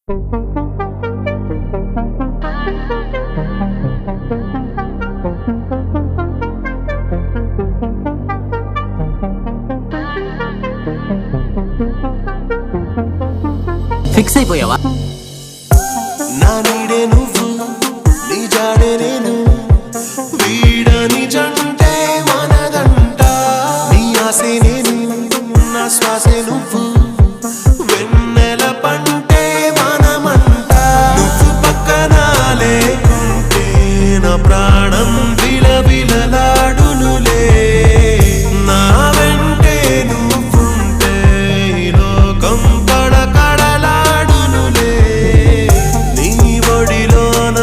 Fix అయిపోయావా? నా నీడే నువ్వు, నీ జాడే నేను, వీడని జంటే మనదంట. నీ ఆసే నేను, నా శ్వాసే నువ్వు, వెన్నెల పంటే మనమంట. నువ్వు పక్కన లేకుంటే నా ప్రాణం విలవిలలాడునులే. నా వెంటే నువ్వుంటే ఈ లోకం కడకడలాడునులే. నీ ఒడిలోన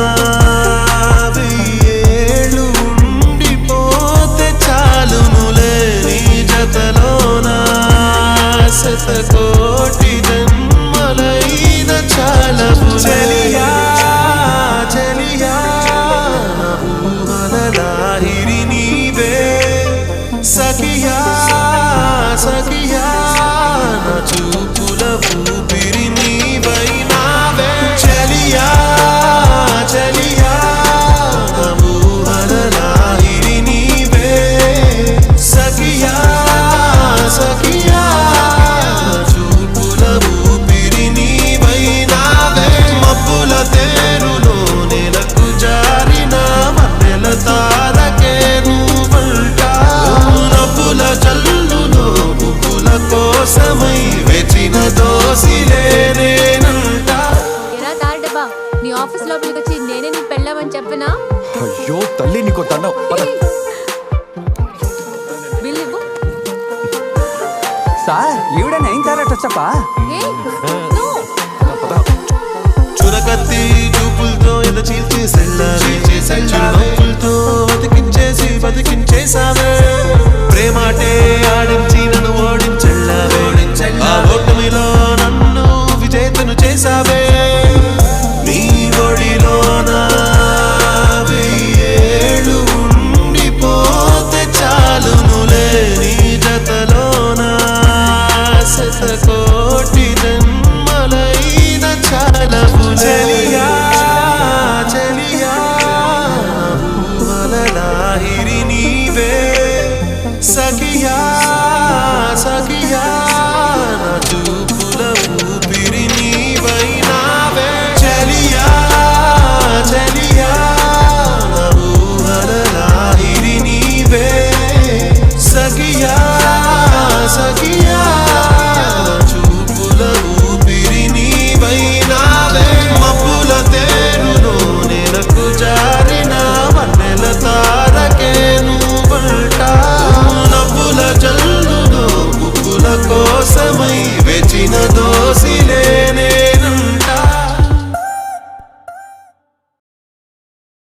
వెయ్యేళ్ళు ఉండిపోతే చాలునులే. నీ జతలోన శతకోటి జన్మలైన చాలవు. చెలియా చెలియా నా ఊహల లాహిరి నీవే. సఖియా సఖియా నా చూపుల ఊపిరి నీవైనావే. చెలియా చెలియా నా ఊహల లాహిరి నీవే. సఖియా సఖియా నా చూపుల ఊపిరి నీవైనావే. మబ్బుల తేరులో నెలకు జారిన మన్నెల తారకే నువ్వంట. నవ్వుల జల్లులో పువ్వుల కోసమై వెచిన దోసిలే నేనంట. ఎరా తారడబ్బా, నీ ఆఫీస్ లోపలికి వచ్చి నేనే నీ పెళ్ళామని చెప్పనా? అయ్యో తల్లి, నీకో దండం. బిల్ ఇవ్వు. సార్ ఈవిడ నైన్ తారట వచ్చప్పా. ఏయ్, నో. చురకత్తి చూపులతో ఎద చీల్చేసెళ్ళావే. నవ్వులతో బతికించేసావే. ప్రేమాటే ఆడించి నన్ను ఓడించెళ్ళావే. ఆ ఓటమిలో నన్ను విజేతను చేసావే. నీ ఒడిలోన వెయ్యేళ్ళు ఉండిపోతే చాలునులే. నీ జతలోన శతకోటి జన్మలైన చాలవు. చెలియా చెలియా నా ఊహల లాహిరి నీవే. సఖియా సఖియా నా చూపుల ఊపిరి నీవైనావే. చెలియా చెలియా నా ఊహల లాహిరి నీవే. సఖియా సఖియా నా చూపుల ఊపిరి నీవైనావే. మబ్బుల తేరులో నెలకు జారిన మన్నెల తారకే నువ్వంట. నవ్వుల జల్లులో పువ్వుల కోసమై వెచిన దోసిలే